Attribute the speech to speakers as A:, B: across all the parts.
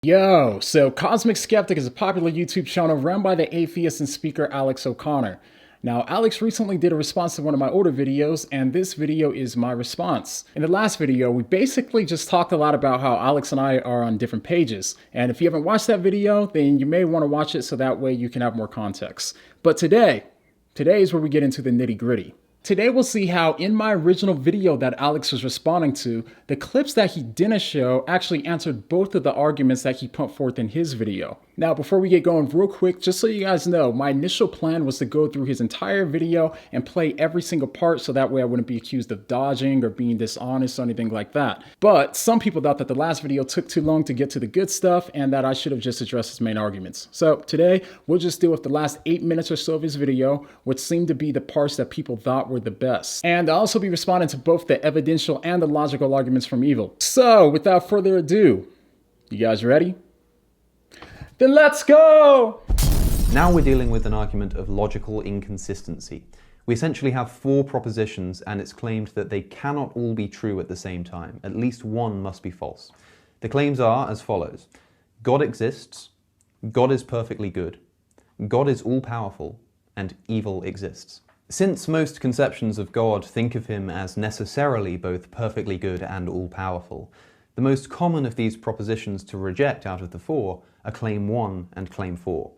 A: So Comsic Skeptic is a popular YouTube channel run by the atheist and speaker Alex O'Connor. Now, Alex recently did a response to one of my older videos, and this video is my response. In the last video, we basically just talked a lot about how Alex and I are on different pages. And if you haven't watched that video, then you may want to watch it so that way you can have more context. But today is where we get into the nitty-gritty. Today we'll see how in my original video that Alex was responding to, the clips that he didn't show actually answered both of the arguments that he put forth in his video. Now, before we get going, real quick, just so you guys know, my initial plan was to go through his entire video and play every single part so that way I wouldn't be accused of dodging or being dishonest or anything like that. But some people thought that the last video took too long to get to the good stuff and that I should have just addressed his main arguments. So today, we'll just deal with the last 8 minutes or so of his video, which seemed to be the parts that people thought were the best. And I'll also be responding to both the evidential and the logical arguments from evil. So without further ado, you guys ready? Then let's go!
B: Now we're dealing with an argument of logical inconsistency. We essentially have 4 propositions and it's claimed that they cannot all be true at the same time. At least one must be false. The claims are as follows. God exists, God is perfectly good, God is all-powerful, and evil exists. Since most conceptions of God think of him as necessarily both perfectly good and all-powerful, the most common of these propositions to reject out of the 4 are claim 1 and claim 4.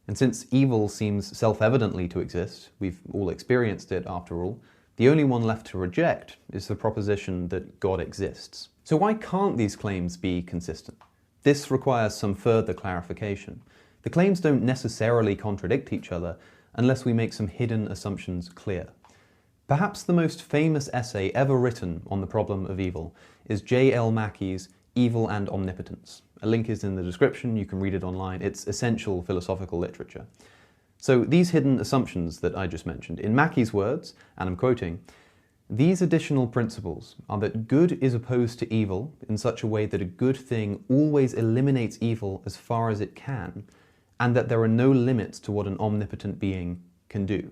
B: And since evil seems self-evidently to exist, we've all experienced it after all, the only one left to reject is the proposition that God exists. So why can't these claims be consistent? This requires some further clarification. The claims don't necessarily contradict each other unless we make some hidden assumptions clear. Perhaps the most famous essay ever written on the problem of evil is J.L. Mackey's Evil and Omnipotence. A link is in the description, you can read it online, it's essential philosophical literature. So these hidden assumptions that I just mentioned, in Mackey's words, and I'm quoting, "These additional principles are that good is opposed to evil in such a way that a good thing always eliminates evil as far as it can, and that there are no limits to what an omnipotent being can do.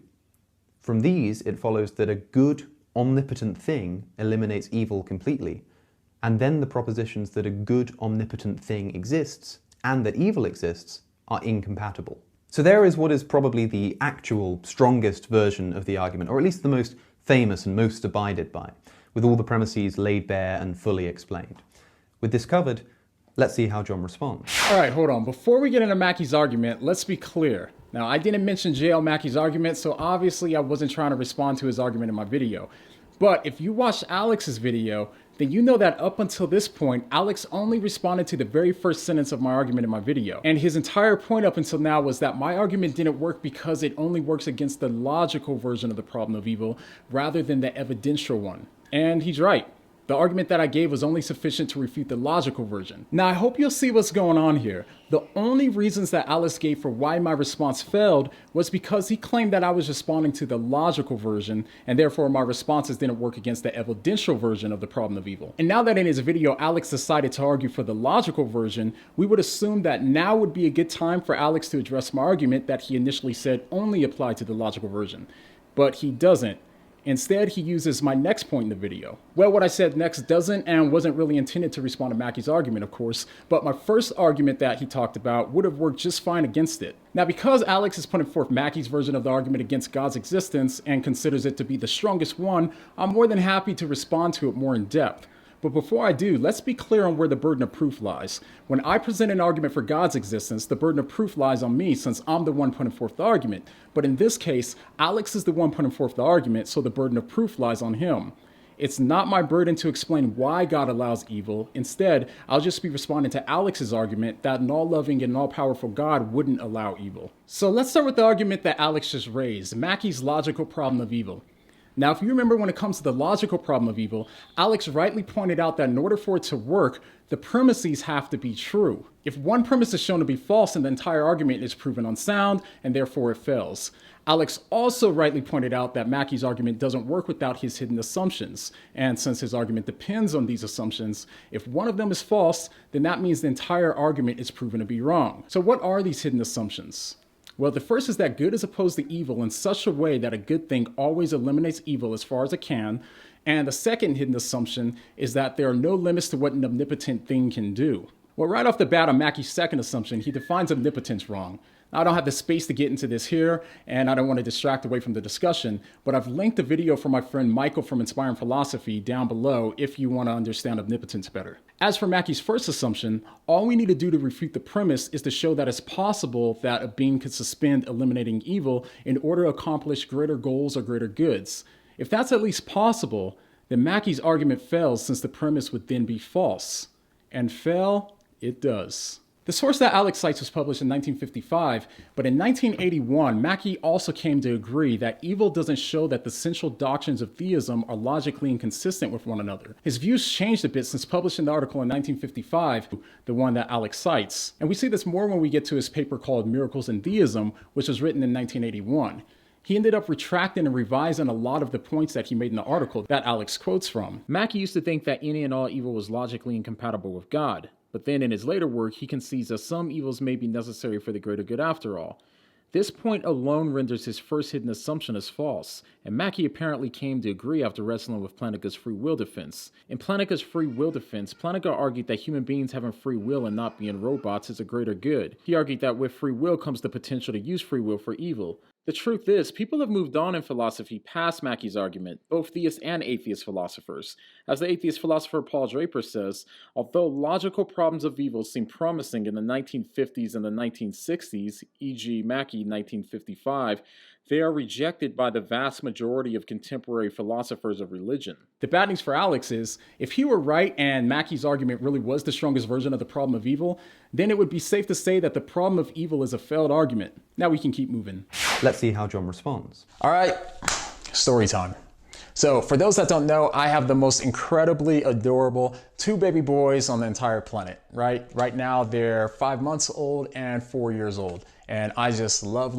B: From these, it follows that a good, omnipotent thing eliminates evil completely, and then the propositions that a good, omnipotent thing exists and that evil exists are incompatible." So there is what is probably the actual strongest version of the argument, or at least the most famous and most abided by, with all the premises laid bare and fully explained. With this covered, let's see how Jon responds.
A: All right, hold on. Before we get into Mackey's argument, let's be clear. Now, I didn't mention J.L. Mackey's argument, so obviously I wasn't trying to respond to his argument in my video. But if you watched Alex's video, then you know that up until this point, Alex only responded to the very first sentence of my argument in my video. And his entire point up until now was that my argument didn't work because it only works against the logical version of the problem of evil rather than the evidential one. And he's right. The argument that I gave was only sufficient to refute the logical version. Now, I hope you'll see what's going on here. The only reasons that Alex gave for why my response failed was because he claimed that I was responding to the logical version, and therefore my responses didn't work against the evidential version of the problem of evil. And now that in his video, Alex decided to argue for the logical version, we would assume that now would be a good time for Alex to address my argument that he initially said only applied to the logical version. But he doesn't. Instead, he uses my next point in the video. Well, what I said next doesn't and wasn't really intended to respond to Mackey's argument, of course, but my first argument that he talked about would have worked just fine against it. Now, because Alex is putting forth Mackey's version of the argument against God's existence and considers it to be the strongest one, I'm more than happy to respond to it more in depth. But before I do, let's be clear on where the burden of proof lies. When I present an argument for God's existence, the burden of proof lies on me since I'm the one putting forth the argument. But in this case, Alex is the one putting forth the argument, so the burden of proof lies on him. It's not my burden to explain why God allows evil. Instead, I'll just be responding to Alex's argument that an all-loving and all-powerful God wouldn't allow evil. So let's start with the argument that Alex just raised, Mackey's logical problem of evil. Now, if you remember when it comes to the logical problem of evil, Alex rightly pointed out that in order for it to work, the premises have to be true. If one premise is shown to be false, then the entire argument is proven unsound, and therefore it fails. Alex also rightly pointed out that Mackey's argument doesn't work without his hidden assumptions. And since his argument depends on these assumptions, if one of them is false, then that means the entire argument is proven to be wrong. So what are these hidden assumptions? Well, the first is that good is opposed to evil in such a way that a good thing always eliminates evil as far as it can. And the second hidden assumption is that there are no limits to what an omnipotent thing can do. Well, right off the bat on Mackey's second assumption, he defines omnipotence wrong. Now, I don't have the space to get into this here, and I don't want to distract away from the discussion, but I've linked a video from my friend Michael from Inspiring Philosophy down below if you want to understand omnipotence better. As for Mackey's first assumption, all we need to do to refute the premise is to show that it's possible that a being could suspend eliminating evil in order to accomplish greater goals or greater goods. If that's at least possible, then Mackey's argument fails, since the premise would then be false. And fail it does. The source that Alex cites was published in 1955, but in 1981, Mackey also came to agree that evil doesn't show that the central doctrines of theism are logically inconsistent with one another. His views changed a bit since publishing the article in 1955, the one that Alex cites. And we see this more when we get to his paper called Miracles in Theism, which was written in 1981. He ended up retracting and revising a lot of the points that he made in the article that Alex quotes from. Mackey used to think that any and all evil was logically incompatible with God. But then in his later work, he concedes that some evils may be necessary for the greater good after all. This point alone renders his first hidden assumption as false, and Mackey apparently came to agree after wrestling with Plantinga's free will defense. In Plantinga's free will defense, Plantinga argued that human beings having free will and not being robots is a greater good. He argued that with free will comes the potential to use free will for evil. The truth is, people have moved on in philosophy past Mackey's argument, both theist and atheist philosophers. As the atheist philosopher Paul Draper says, although logical problems of evil seem promising in the 1950s and the 1960s, e.g. Mackey 1955, they are rejected by the vast majority of contemporary philosophers of religion. The bad news for Alex is, if he were right and Mackey's argument really was the strongest version of the problem of evil, then it would be safe to say that the problem of evil is a failed argument. Now we can keep moving.
B: Let's see how Jon responds.
A: All right, story time. So for those that don't know, I have the most incredibly adorable 2 baby boys on the entire planet, right? Right now they're 5 months old and 4 years old. And I just love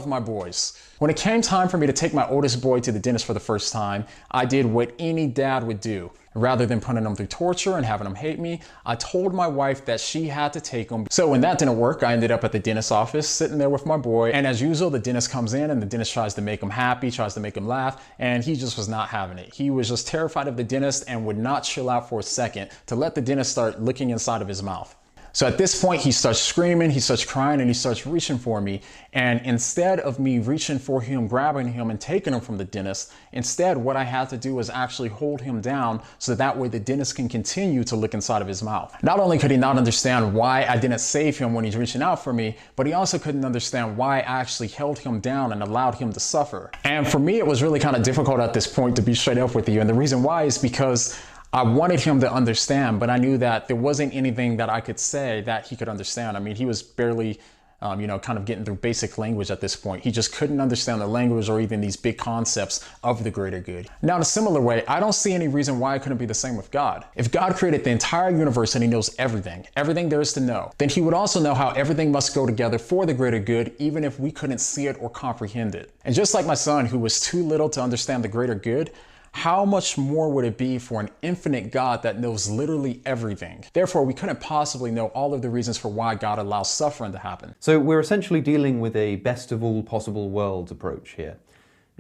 A: my boys. When it came time for me to take my oldest boy to the dentist for the first time, I did what any dad would do. Rather than putting him through torture and having him hate me, I told my wife that she had to take him. So when that didn't work, I ended up at the dentist's office, sitting there with my boy. And as usual, the dentist comes in and the dentist tries to make him happy, tries to make him laugh, and he just was not having it. He was just terrified of the dentist and would not chill out for a second to let the dentist start looking inside of his mouth. So at this point, he starts screaming, he starts crying, and he starts reaching for me. And instead of me reaching for him, grabbing him, and taking him from the dentist, instead what I had to do was actually hold him down so that way the dentist can continue to look inside of his mouth. Not only could he not understand why I didn't save him when he's reaching out for me, but he also couldn't understand why I actually held him down and allowed him to suffer. And for me, it was really kind of difficult at this point, to be straight up with you. And the reason why is because I wanted him to understand, but I knew that there wasn't anything that I could say that he could understand. I mean, he was barely, kind of getting through basic language at this point. He just couldn't understand the language or even these big concepts of the greater good. Now, in a similar way, I don't see any reason why it couldn't be the same with God. If God created the entire universe and he knows everything there is to know, then he would also know how everything must go together for the greater good, even if we couldn't see it or comprehend it. And just like my son, who was too little to understand the greater good, how much more would it be for an infinite God that knows literally everything? Therefore, we couldn't possibly know all of the reasons for why God allows suffering to happen.
B: So we're essentially dealing with a best of all possible worlds approach here.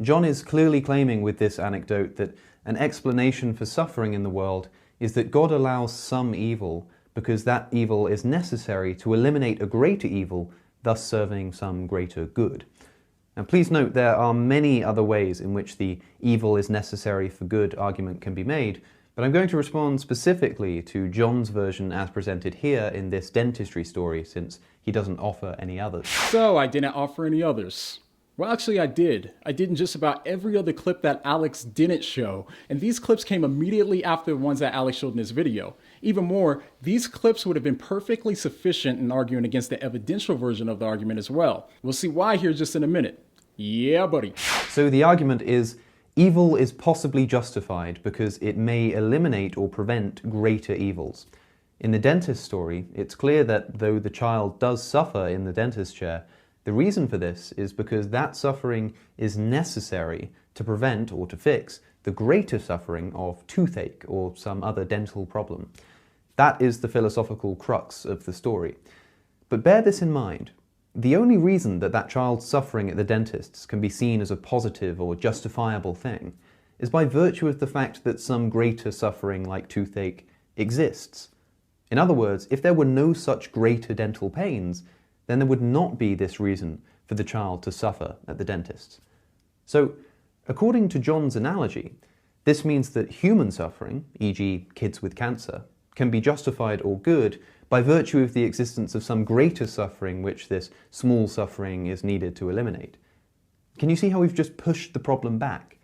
B: Jon is clearly claiming with this anecdote that an explanation for suffering in the world is that God allows some evil because that evil is necessary to eliminate a greater evil, thus serving some greater good. And please note, there are many other ways in which the evil is necessary for good argument can be made, but I'm going to respond specifically to Jon's version as presented here in this dentistry story, since he doesn't offer any others.
A: So I didn't offer any others. Well, actually I did. I did in just about every other clip that Alex didn't show, and these clips came immediately after the ones that Alex showed in his video. Even more, these clips would have been perfectly sufficient in arguing against the evidential version of the argument as well. We'll see why here just in a minute. Yeah, buddy.
B: So the argument is, evil is possibly justified because it may eliminate or prevent greater evils. In the dentist story, it's clear that though the child does suffer in the dentist chair, the reason for this is because that suffering is necessary to prevent or to fix the greater suffering of toothache or some other dental problem. That is the philosophical crux of the story. But bear this in mind. The only reason that that child's suffering at the dentist's can be seen as a positive or justifiable thing is by virtue of the fact that some greater suffering like toothache exists. In other words, if there were no such greater dental pains, then there would not be this reason for the child to suffer at the dentist's. So, according to Jon's analogy, this means that human suffering, e.g. kids with cancer, can be justified or good by virtue of the existence of some greater suffering which this small suffering is needed to eliminate. Can you see how we've just pushed the problem back?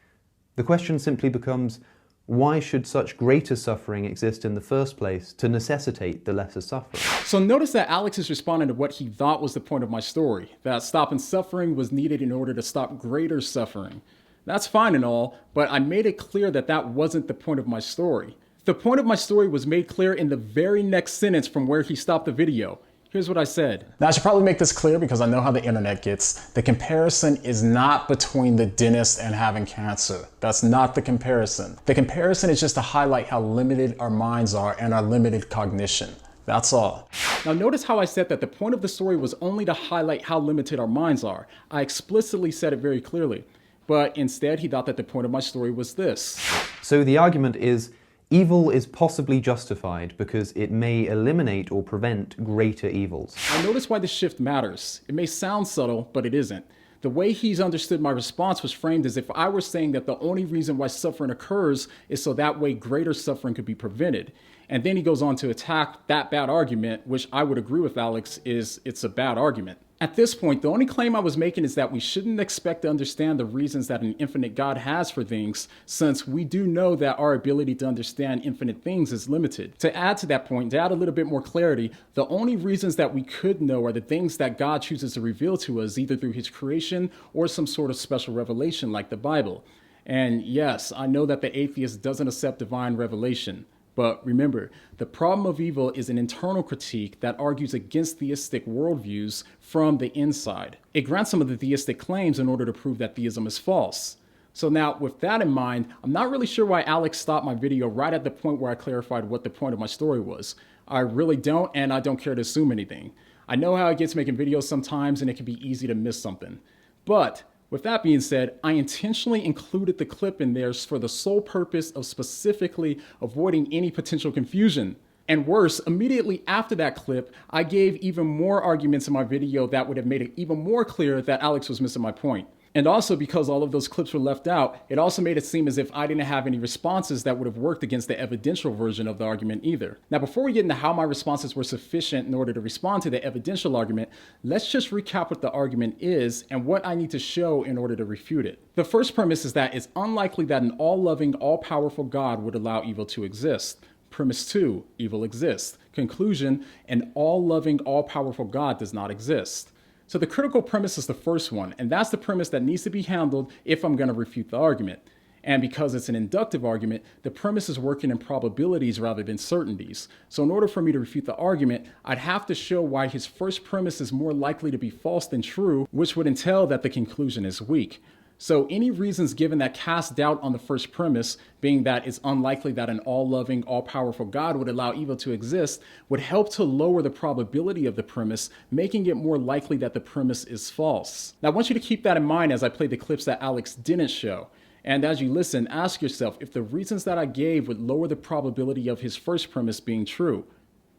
B: The question simply becomes, why should such greater suffering exist in the first place to necessitate the lesser suffering?
A: So notice that Alex is responding to what he thought was the point of my story, that stopping suffering was needed in order to stop greater suffering. That's fine and all, but I made it clear that that wasn't the point of my story. The point of my story was made clear in the very next sentence from where he stopped the video. Here's what I said. Now I should probably make this clear because I know how the internet gets. The comparison is not between the dentist and having cancer. That's not the comparison. The comparison is just to highlight how limited our minds are and our limited cognition. That's all. Now notice how I said that the point of the story was only to highlight how limited our minds are. I explicitly said it very clearly. But instead he thought that the point of my story was this.
B: So the argument is, evil is possibly justified because it may eliminate or prevent greater evils.
A: Now notice why this shift matters. It may sound subtle, but it isn't. The way he's understood my response was framed as if I were saying that the only reason why suffering occurs is so that way greater suffering could be prevented. And then he goes on to attack that bad argument, which I would agree with Alex is it's a bad argument. At this point, the only claim I was making is that we shouldn't expect to understand the reasons that an infinite God has for things, since we do know that our ability to understand infinite things is limited. To add to that point, to add a little bit more clarity, the only reasons that we could know are the things that God chooses to reveal to us, either through his creation or some sort of special revelation like the Bible. And yes, I know that the atheist doesn't accept divine revelation. But remember, the problem of evil is an internal critique that argues against theistic worldviews from the inside. It grants some of the theistic claims in order to prove that theism is false. So now, with that in mind, I'm not really sure why Alex stopped my video right at the point where I clarified what the point of my story was. I really don't, and I don't care to assume anything. I know how it gets making videos sometimes, and it can be easy to miss something. But with that being said, I intentionally included the clip in there for the sole purpose of specifically avoiding any potential confusion. And worse, immediately after that clip, I gave even more arguments in my video that would have made it even more clear that Alex was missing my point. And also because all of those clips were left out, it also made it seem as if I didn't have any responses that would have worked against the evidential version of the argument either. Now, before we get into how my responses were sufficient in order to respond to the evidential argument, let's just recap what the argument is and what I need to show in order to refute it. The first premise is that it's unlikely that an all-loving, all-powerful God would allow evil to exist. Premise 2, evil exists. Conclusion, an all-loving, all-powerful God does not exist. So the critical premise is the first one, and that's the premise that needs to be handled if I'm going to refute the argument. And because it's an inductive argument, the premise is working in probabilities rather than certainties. So in order for me to refute the argument, I'd have to show why his first premise is more likely to be false than true, which would entail that the conclusion is weak. So any reasons given that cast doubt on the first premise, being that it's unlikely that an all-loving, all-powerful God would allow evil to exist, would help to lower the probability of the premise, making it more likely that the premise is false. Now I want you to keep that in mind as I play the clips that Alex didn't show. And as you listen, ask yourself if the reasons that I gave would lower the probability of his first premise being true.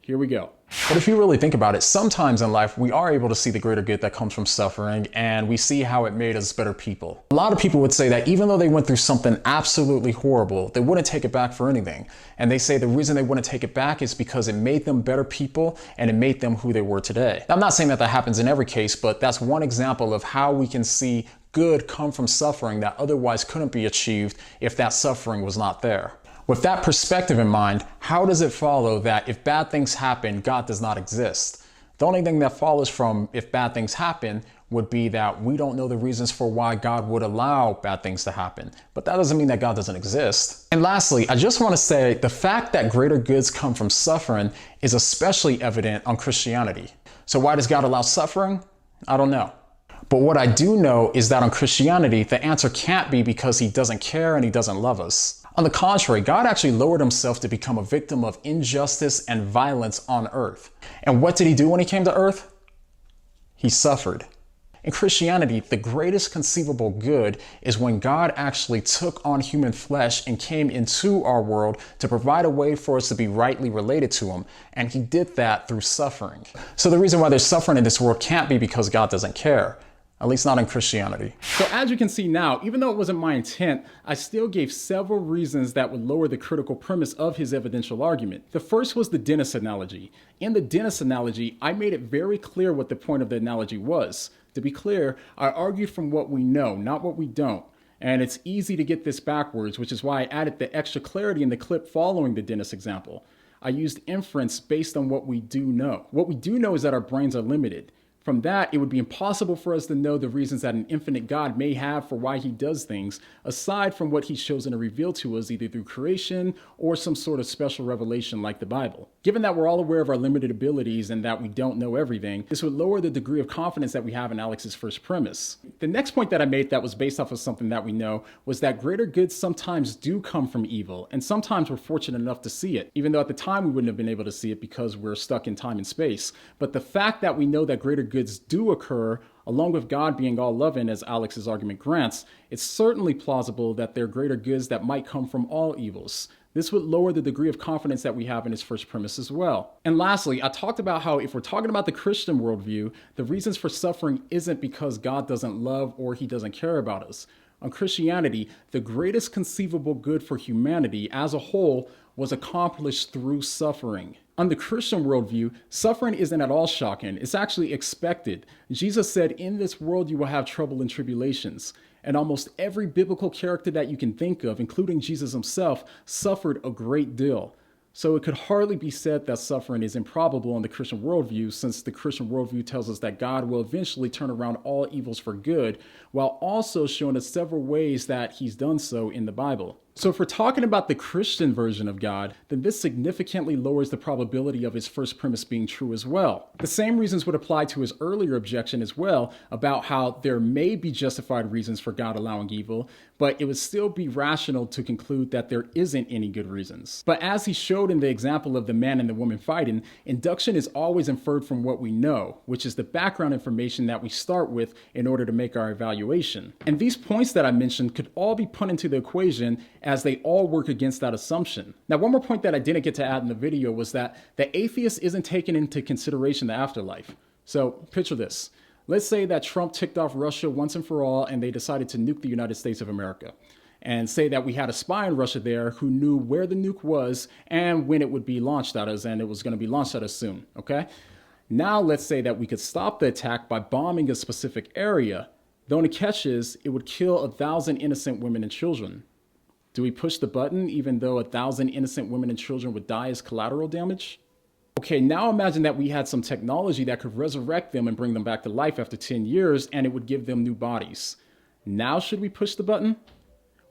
A: Here we go. But if you really think about it, sometimes in life we are able to see the greater good that comes from suffering, and we see how it made us better people. A lot of people would say that even though they went through something absolutely horrible, they wouldn't take it back for anything. And they say the reason they wouldn't take it back is because it made them better people and it made them who they were today. Now, I'm not saying that that happens in every case, but that's one example of how we can see good come from suffering that otherwise couldn't be achieved if that suffering was not there. With that perspective in mind, how does it follow that if bad things happen, God does not exist? The only thing that follows from if bad things happen would be that we don't know the reasons for why God would allow bad things to happen. But that doesn't mean that God doesn't exist. And lastly, I just want to say the fact that greater goods come from suffering is especially evident on Christianity. So why does God allow suffering? I don't know. But what I do know is that on Christianity, the answer can't be because he doesn't care and he doesn't love us. On the contrary, God actually lowered himself to become a victim of injustice and violence on earth. And what did he do when he came to earth? He suffered. In Christianity, the greatest conceivable good is when God actually took on human flesh and came into our world to provide a way for us to be rightly related to him. And he did that through suffering. So the reason why there's suffering in this world can't be because God doesn't care. At least not in Christianity. So as you can see now, even though it wasn't my intent, I still gave several reasons that would lower the critical premise of his evidential argument. The first was the dentist analogy. In the dentist analogy, I made it very clear what the point of the analogy was. To be clear, I argued from what we know, not what we don't. And it's easy to get this backwards, which is why I added the extra clarity in the clip following the dentist example. I used inference based on what we do know. What we do know is that our brains are limited. From that, it would be impossible for us to know the reasons that an infinite God may have for why he does things, aside from what he's chosen to reveal to us either through creation or some sort of special revelation like the Bible. Given that we're all aware of our limited abilities and that we don't know everything, this would lower the degree of confidence that we have in Alex's first premise. The next point that I made that was based off of something that we know was that greater goods sometimes do come from evil, and sometimes we're fortunate enough to see it, even though at the time we wouldn't have been able to see it because we're stuck in time and space. But the fact that we know that greater goods do occur, along with God being all loving, as Alex's argument grants, it's certainly plausible that there are greater goods that might come from all evils. This would lower the degree of confidence that we have in his first premise as well. And lastly, I talked about how if we're talking about the Christian worldview, the reasons for suffering isn't because God doesn't love or he doesn't care about us. On Christianity, the greatest conceivable good for humanity as a whole was accomplished through suffering. On the Christian worldview, suffering isn't at all shocking. It's actually expected. Jesus said, "In this world you will have trouble and tribulations." And almost every biblical character that you can think of, including Jesus himself, suffered a great deal. So it could hardly be said that suffering is improbable in the Christian worldview, since the Christian worldview tells us that God will eventually turn around all evils for good, while also showing us several ways that he's done so in the Bible. So if we're talking about the Christian version of God, then this significantly lowers the probability of his first premise being true as well. The same reasons would apply to his earlier objection as well, about how there may be justified reasons for God allowing evil, but it would still be rational to conclude that there isn't any good reasons. But as he showed in the example of the man and the woman fighting, induction is always inferred from what we know, which is the background information that we start with in order to make our evaluation. And these points that I mentioned could all be put into the equation as they all work against that assumption. Now, one more point that I didn't get to add in the video was that the atheist isn't taking into consideration the afterlife. So picture this. Let's say that Trump ticked off Russia once and for all and they decided to nuke the United States of America. And say that we had a spy in Russia there who knew where the nuke was and when it would be launched at us, and it was going to be launched at us soon, okay? Now let's say that we could stop the attack by bombing a specific area. The only catch is it would kill 1,000 innocent women and children. Do we push the button even though 1,000 innocent women and children would die as collateral damage? Okay, now imagine that we had some technology that could resurrect them and bring them back to life after 10 years, and it would give them new bodies. Now should we push the button?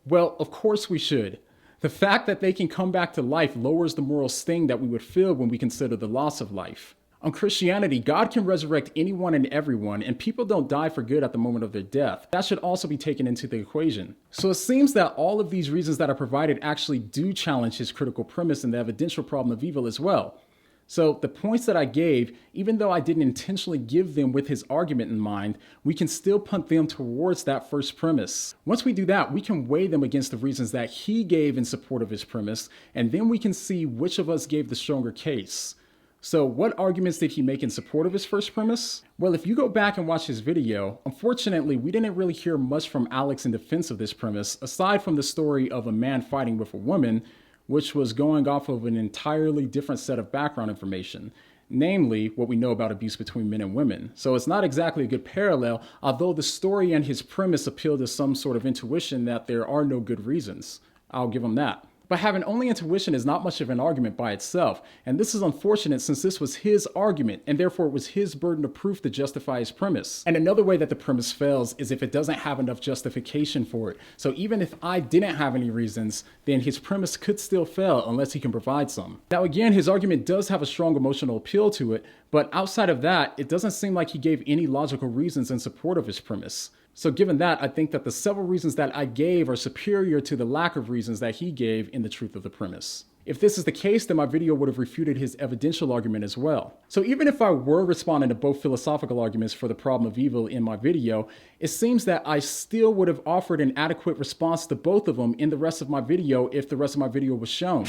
A: Well, of course we should. The fact that they can come back to life lowers the moral sting that we would feel when we consider the loss of life. On Christianity, God can resurrect anyone and everyone, and people don't die for good at the moment of their death. That should also be taken into the equation. So it seems that all of these reasons that are provided actually do challenge his critical premise and the evidential problem of evil as well. So the points that I gave, even though I didn't intentionally give them with his argument in mind, we can still punt them towards that first premise. Once we do that, we can weigh them against the reasons that he gave in support of his premise, and then we can see which of us gave the stronger case. So what arguments did he make in support of his first premise? Well, if you go back and watch his video, unfortunately, we didn't really hear much from Alex in defense of this premise, aside from the story of a man fighting with a woman, which was going off of an entirely different set of background information, namely what we know about abuse between men and women. So it's not exactly a good parallel, although the story and his premise appeal to some sort of intuition that there are no good reasons. I'll give him that. But having only intuition is not much of an argument by itself, and this is unfortunate since this was his argument, and therefore it was his burden of proof to justify his premise. And another way that the premise fails is if it doesn't have enough justification for it. So even if I didn't have any reasons, then his premise could still fail unless he can provide some. Now again, his argument does have a strong emotional appeal to it, but outside of that, it doesn't seem like he gave any logical reasons in support of his premise. So given that, I think that the several reasons that I gave are superior to the lack of reasons that he gave in the truth of the premise. If this is the case, then my video would have refuted his evidential argument as well. So even if I were responding to both philosophical arguments for the problem of evil in my video, it seems that I still would have offered an adequate response to both of them in the rest of my video if the rest of my video was shown.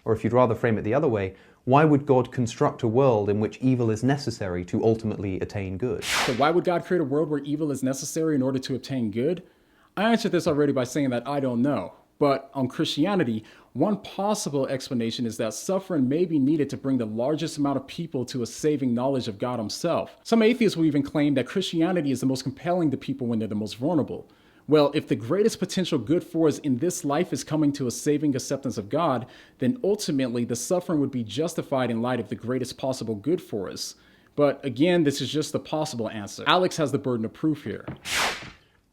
B: Or if you'd rather frame it the other way, why would God construct a world in which evil is necessary to ultimately attain good?
A: So why would God create a world where evil is necessary in order to obtain good? I answered this already by saying that I don't know. But on Christianity, one possible explanation is that suffering may be needed to bring the largest amount of people to a saving knowledge of God himself. Some atheists will even claim that Christianity is the most compelling to people when they're the most vulnerable. Well, if the greatest potential good for us in this life is coming to a saving acceptance of God, then ultimately the suffering would be justified in light of the greatest possible good for us. But again, this is just the possible answer. Alex has the burden of proof here.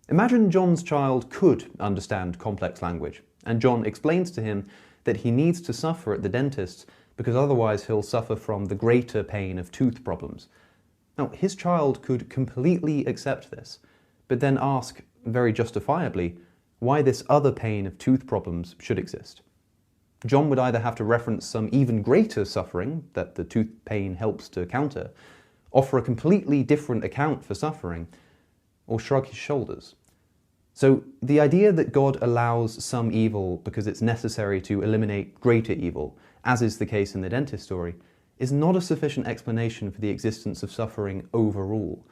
B: Imagine John's child could understand complex language, and John explains to him that he needs to suffer at the dentist because otherwise he'll suffer from the greater pain of tooth problems. Now, his child could completely accept this, but then ask, very justifiably, why this other pain of tooth problems should exist. John would either have to reference some even greater suffering that the tooth pain helps to counter, offer a completely different account for suffering, or shrug his shoulders. So the idea that God allows some evil because it's necessary to eliminate greater evil, as is the case in the dentist story, is not a sufficient explanation for the existence of suffering overall.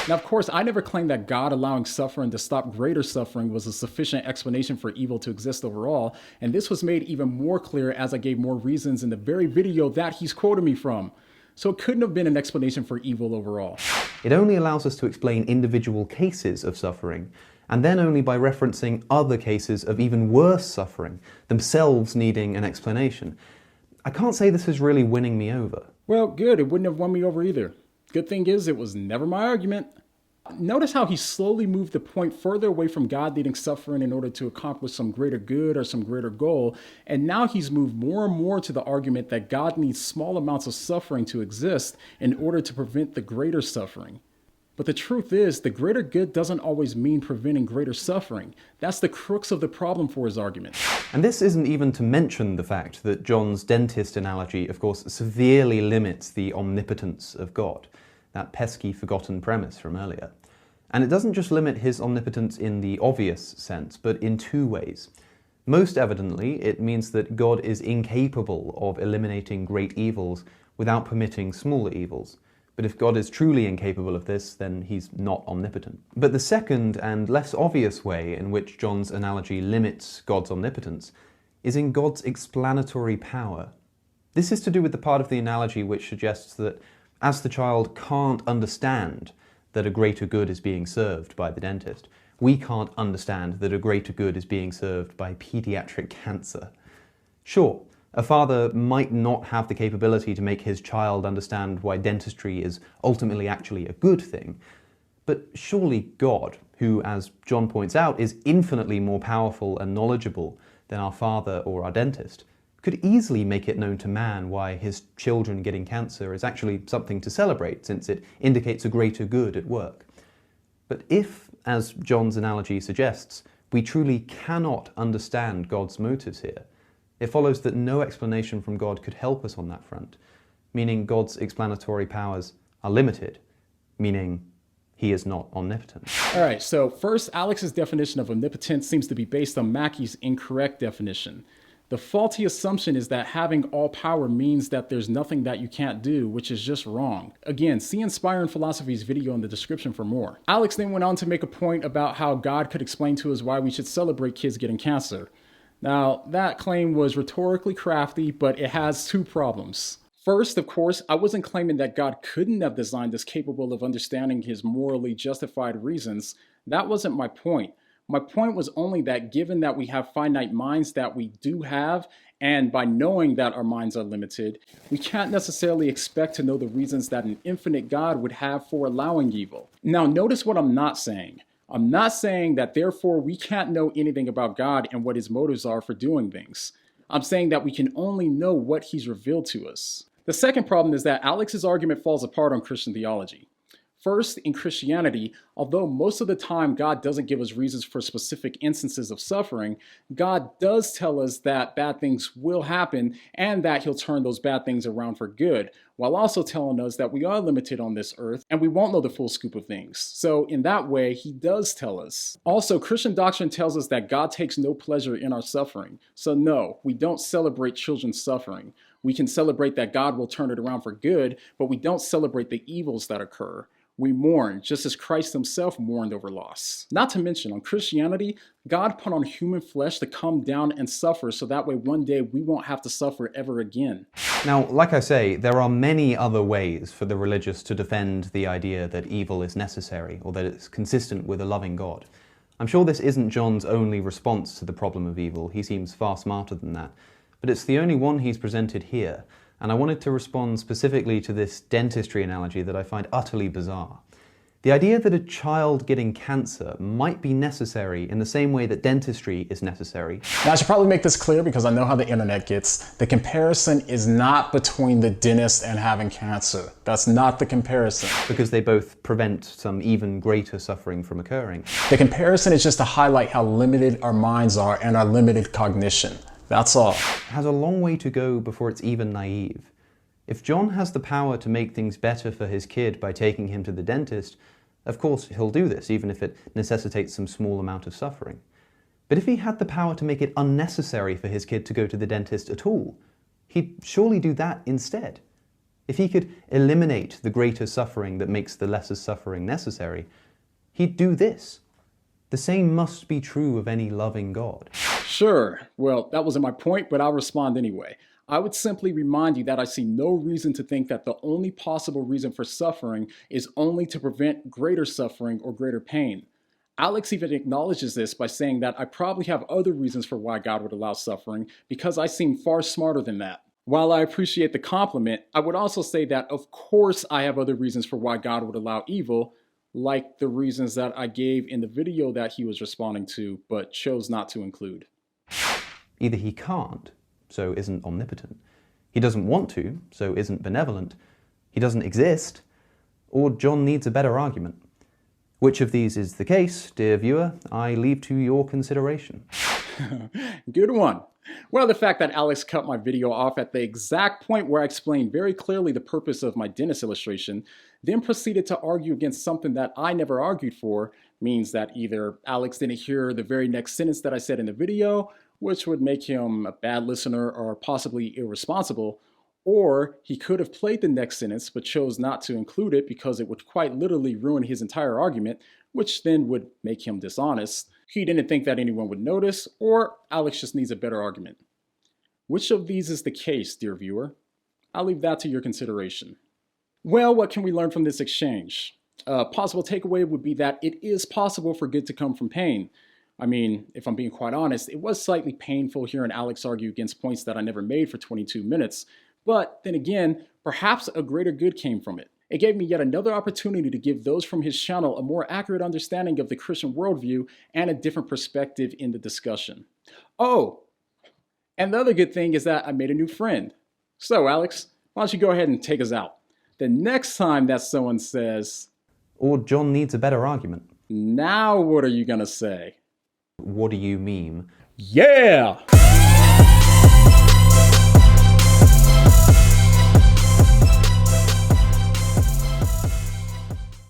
A: Now, of course, I never claimed that God allowing suffering to stop greater suffering was a sufficient explanation for evil to exist overall, and this was made even more clear as I gave more reasons in the very video that he's quoting me from. So it couldn't have been an explanation for evil overall.
B: It only allows us to explain individual cases of suffering, and then only by referencing other cases of even worse suffering, themselves needing an explanation. I can't say this is really winning me over.
A: Well, good. It wouldn't have won me over either. Good thing is, it was never my argument. Notice how he slowly moved the point further away from God needing suffering in order to accomplish some greater good or some greater goal, and now he's moved more and more to the argument that God needs small amounts of suffering to exist in order to prevent the greater suffering. But the truth is, the greater good doesn't always mean preventing greater suffering. That's the crux of the problem for his argument.
B: And this isn't even to mention the fact that John's dentist analogy, of course, severely limits the omnipotence of God, that pesky forgotten premise from earlier. And it doesn't just limit his omnipotence in the obvious sense, but in two ways. Most evidently, it means that God is incapable of eliminating great evils without permitting smaller evils. But if God is truly incapable of this, then he's not omnipotent. But the second and less obvious way in which John's analogy limits God's omnipotence is in God's explanatory power. This is to do with the part of the analogy which suggests that as the child can't understand that a greater good is being served by the dentist, we can't understand that a greater good is being served by pediatric cancer. Sure, a father might not have the capability to make his child understand why dentistry is ultimately actually a good thing, but surely God, who, as John points out, is infinitely more powerful and knowledgeable than our father or our dentist, could easily make it known to man why his children getting cancer is actually something to celebrate, since it indicates a greater good at work. But if, as John's analogy suggests, we truly cannot understand God's motives here, it follows that no explanation from God could help us on that front, meaning God's explanatory powers are limited, meaning he is not omnipotent.
A: All right, so first, Alex's definition of omnipotence seems to be based on Mackey's incorrect definition. The faulty assumption is that having all power means that there's nothing that you can't do, which is just wrong. Again, see Inspiring Philosophy's video in the description for more. Alex then went on to make a point about how God could explain to us why we should celebrate kids getting cancer. Now, that claim was rhetorically crafty, but it has two problems. First, of course, I wasn't claiming that God couldn't have designed us capable of understanding his morally justified reasons. That wasn't my point. My point was only that given that we have finite minds that we do have, and by knowing that our minds are limited, we can't necessarily expect to know the reasons that an infinite God would have for allowing evil. Now, notice what I'm not saying. I'm not saying that therefore we can't know anything about God and what his motives are for doing things. I'm saying that we can only know what he's revealed to us. The second problem is that Alex's argument falls apart on Christian theology. First, in Christianity, although most of the time God doesn't give us reasons for specific instances of suffering, God does tell us that bad things will happen and that He'll turn those bad things around for good, while also telling us that we are limited on this earth and we won't know the full scoop of things. So in that way, He does tell us. Also, Christian doctrine tells us that God takes no pleasure in our suffering. So no, we don't celebrate children's suffering. We can celebrate that God will turn it around for good, but we don't celebrate the evils that occur. We mourn, just as Christ Himself mourned over loss. Not to mention, on Christianity, God put on human flesh to come down and suffer so that way one day we won't have to suffer ever again.
B: Now, like I say, there are many other ways for the religious to defend the idea that evil is necessary or that it's consistent with a loving God. I'm sure this isn't Jon's only response to the problem of evil. He seems far smarter than that. But it's the only one he's presented here. And I wanted to respond specifically to this dentistry analogy that I find utterly bizarre. The idea that a child getting cancer might be necessary in the same way that dentistry is necessary.
C: Now, I should probably make this clear because I know how the internet gets. The comparison is not between the dentist and having cancer. That's not the comparison.
B: Because they both prevent some even greater suffering from occurring.
C: The comparison is just to highlight how limited our minds are and our limited cognition. That's all.
B: It has a long way to go before it's even naive. If Jon has the power to make things better for his kid by taking him to the dentist, of course he'll do this, even if it necessitates some small amount of suffering. But if he had the power to make it unnecessary for his kid to go to the dentist at all, he'd surely do that instead. If he could eliminate the greater suffering that makes the lesser suffering necessary, he'd do this. The same must be true of any loving God.
A: Sure, well, that wasn't my point, but I'll respond anyway. I would simply remind you that I see no reason to think that the only possible reason for suffering is only to prevent greater suffering or greater pain. Alex even acknowledges this by saying that I probably have other reasons for why God would allow suffering because I seem far smarter than that. While I appreciate the compliment, I would also say that of course I have other reasons for why God would allow evil, like the reasons that I gave in the video that he was responding to, but chose not to include.
B: Either he can't, so isn't omnipotent. He doesn't want to, so isn't benevolent. He doesn't exist, or Jon needs a better argument. Which of these is the case, dear viewer, I leave to your consideration.
A: Good one. Well, the fact that Alex cut my video off at the exact point where I explained very clearly the purpose of my dentist illustration, then proceeded to argue against something that I never argued for, means that either Alex didn't hear the very next sentence that I said in the video, which would make him a bad listener or possibly irresponsible, or he could have played the next sentence but chose not to include it because it would quite literally ruin his entire argument, which then would make him dishonest. He didn't think that anyone would notice, or Alex just needs a better argument. Which of these is the case, dear viewer? I'll leave that to your consideration. Well, what can we learn from this exchange? A possible takeaway would be that it is possible for good to come from pain. I mean, if I'm being quite honest, it was slightly painful hearing Alex argue against points that I never made for 22 minutes, but then again, perhaps a greater good came from it. It gave me yet another opportunity to give those from his channel a more accurate understanding of the Christian worldview and a different perspective in the discussion. Oh, and the other good thing is that I made a new friend. So Alex, why don't you go ahead and take us out? The next time that someone says,
B: Or Jon needs a better argument.
A: Now what are you gonna say?
B: Whaddo You Meme?
A: Yeah!